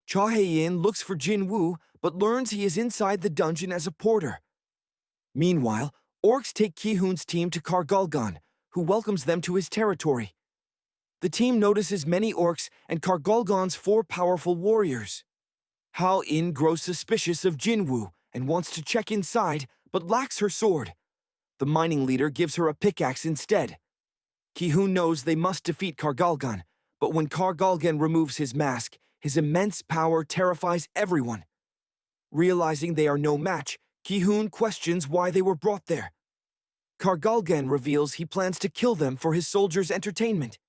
Cha Hae-in looks for Jin-Woo, but learns he is inside the dungeon as a porter. Meanwhile, orcs take Ki-hoon's team to Kargulgon, who welcomes them to his territory. The team notices many orcs and Kargulgon's 4 powerful warriors. Hao-in grows suspicious of Jin-Woo and wants to check inside, but lacks her sword. The mining leader gives her a pickaxe instead. Ki-hoon knows they must defeat Kargulgon, but when Kargulgon removes his mask, his immense power terrifies everyone. Realizing they are no match, Ki-hoon questions why they were brought there. Kargulgon reveals he plans to kill them for his soldiers' entertainment.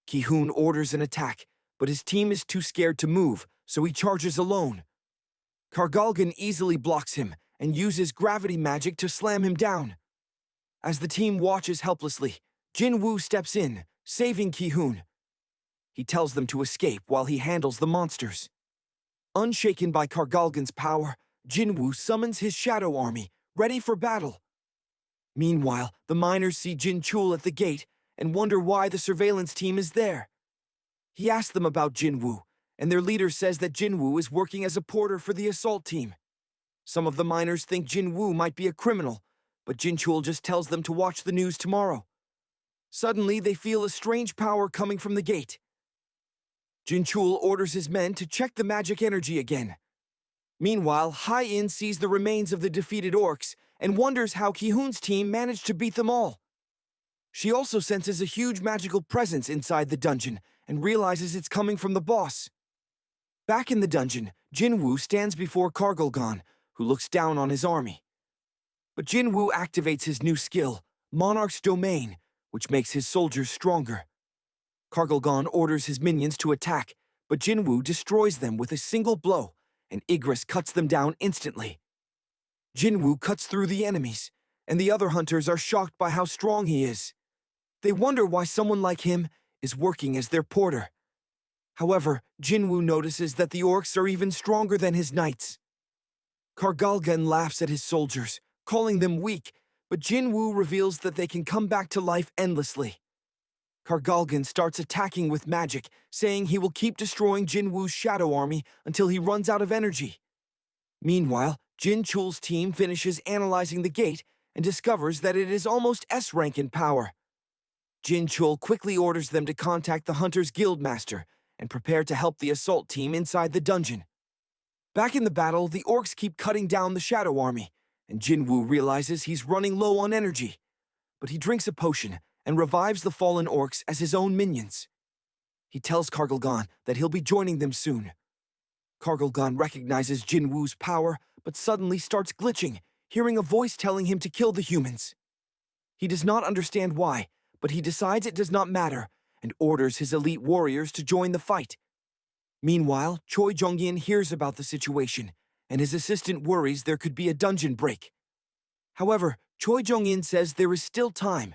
Ki-hoon orders an attack, but his team is too scared to move, so he charges alone. Kargulgon easily blocks him and uses gravity magic to slam him down. As the team watches helplessly, Jin-Woo steps in, saving Ki-hoon. He tells them to escape while he handles the monsters. Unshaken by Kargulgon's power, Jin-Woo summons his shadow army, ready for battle. Meanwhile, the miners see Jin-Chul at the gate and wonder why the surveillance team is there. He asks them about Jin-Woo, and their leader says that Jin-Woo is working as a porter for the assault team. Some of the miners think Jin-Woo might be a criminal, but Jin-Chul just tells them to watch the news tomorrow. Suddenly, they feel a strange power coming from the gate. Jin-Chul orders his men to check the magic energy again. Meanwhile, Hai-in sees the remains of the defeated orcs and wonders how Ki-hoon's team managed to beat them all. She also senses a huge magical presence inside the dungeon and realizes it's coming from the boss. Back in the dungeon, Jin-Woo stands before Kargulgon, who looks down on his army. But Jin-Woo activates his new skill, Monarch's Domain, which makes his soldiers stronger. Kargulgon orders his minions to attack, but Jin-Woo destroys them with a single blow, and Igris cuts them down instantly. Jin-Woo cuts through the enemies, and the other hunters are shocked by how strong he is. They wonder why someone like him is working as their porter. However, Jin-Woo notices that the orcs are even stronger than his knights. Kargulgon laughs at his soldiers, calling them weak, but Jin-Woo reveals that they can come back to life endlessly. Kargulgon starts attacking with magic, saying he will keep destroying Jin-Woo's shadow army until he runs out of energy. Meanwhile, Jin-Chul's team finishes analyzing the gate and discovers that it is almost S-rank in power. Jin-Chul quickly orders them to contact the Hunter's Guildmaster and prepare to help the assault team inside the dungeon. Back in the battle, the orcs keep cutting down the shadow army, and Jin-Woo realizes he's running low on energy. But he drinks a potion and revives the fallen orcs as his own minions. He tells Kargulgon that he'll be joining them soon. Kargulgon recognizes Jin-Woo's power, but suddenly starts glitching, hearing a voice telling him to kill the humans. He does not understand why, but he decides it does not matter and orders his elite warriors to join the fight. Meanwhile, Choi Jong-in hears about the situation, and his assistant worries there could be a dungeon break. However, Choi Jong-in says there is still time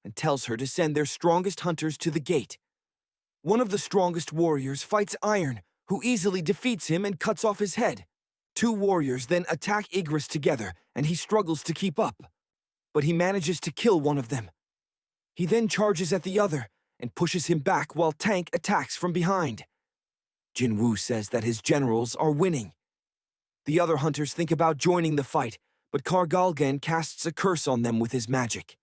and tells her to send their strongest hunters to the gate. One of the strongest warriors fights Iron, who easily defeats him and cuts off his head. 2 warriors then attack Igris together, and he struggles to keep up. But he manages to kill one of them. He then charges at the other and pushes him back while Tank attacks from behind. Jin-Woo says that his generals are winning. The other hunters think about joining the fight, but Kargulgon casts a curse on them with his magic.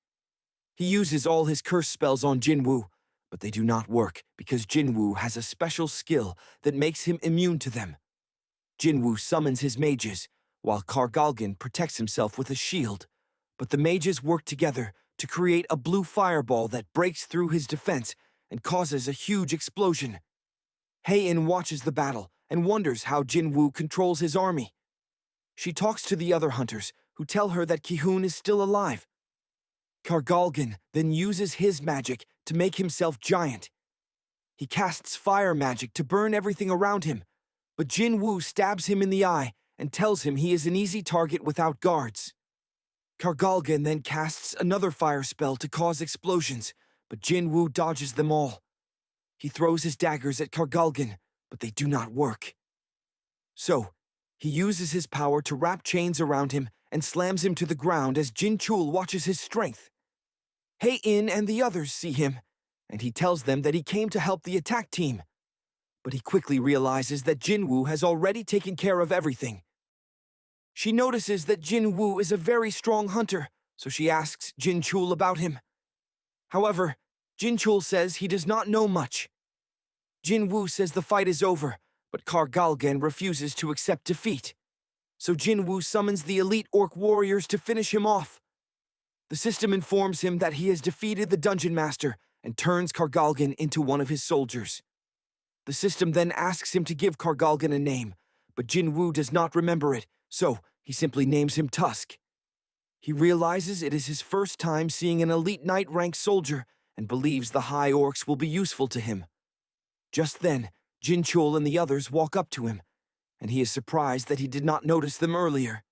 He uses all his curse spells on Jin-Woo, but they do not work because Jin-Woo has a special skill that makes him immune to them. Jin-Woo summons his mages, while Kargulgon protects himself with a shield, but the mages work together to create a blue fireball that breaks through his defense and causes a huge explosion. Hae-in watches the battle and wonders how Jin-Woo controls his army. She talks to the other hunters, who tell her that Ki-hoon is still alive. Kargulgon then uses his magic to make himself giant. He casts fire magic to burn everything around him, but Jin-Woo stabs him in the eye and tells him he is an easy target without guards. Kargulgon then casts another fire spell to cause explosions, but Jin-Woo dodges them all. He throws his daggers at Kargulgon, but they do not work. So, he uses his power to wrap chains around him and slams him to the ground as Jin-Chul watches his strength. Hae-in and the others see him, and he tells them that he came to help the attack team. but he quickly realizes that Jin-Woo has already taken care of everything. She notices that Jin-Woo is a very strong hunter, so she asks Jin-Chul about him. However, Jin-Chul says he does not know much. Jin-Woo says the fight is over, but Kargalgan refuses to accept defeat. So Jin-Woo summons the elite orc warriors to finish him off. The system informs him that he has defeated the Dungeon Master and turns Kargalgan into one of his soldiers. The system then asks him to give Kargalgan a name, but Jin-Woo does not remember it, so he simply names him Tusk. He realizes it is his first time seeing an elite knight-ranked soldier and believes the high orcs will be useful to him. Just then, Jin-Chul and the others walk up to him, and he is surprised that he did not notice them earlier.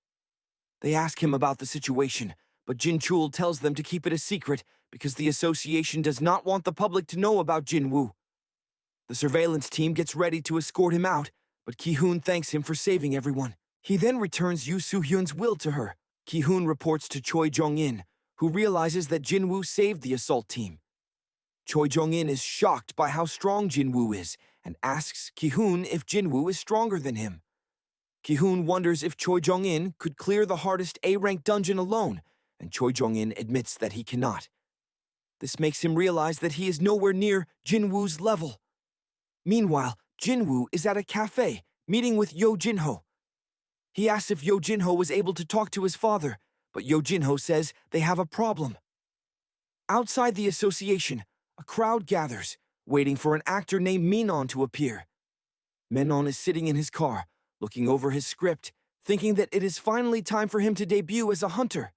They ask him about the situation, but Jin-Chul tells them to keep it a secret because the association does not want the public to know about Jin-Woo. The surveillance team gets ready to escort him out, but Ki-hoon thanks him for saving everyone. He then returns Yu Soo-hyun's will to her. Ki-hoon reports to Choi Jong-in, who realizes that Jin-Woo saved the assault team. Choi Jong-in is shocked by how strong Jin-Woo is and asks Ki-hoon if Jin-Woo is stronger than him. Ki-hoon wonders if Choi Jong-in could clear the hardest A-rank dungeon alone, and Choi Jong-in admits that he cannot. This makes him realize that he is nowhere near Jin-Woo's level. Meanwhile, Jin-Woo is at a cafe, meeting with Yo Jin-ho. He asks if Yo Jin-ho was able to talk to his father, but Yo Jin-ho says they have a problem. Outside the association, a crowd gathers, waiting for an actor named Minon to appear. Minon is sitting in his car, looking over his script, thinking that it is finally time for him to debut as a hunter.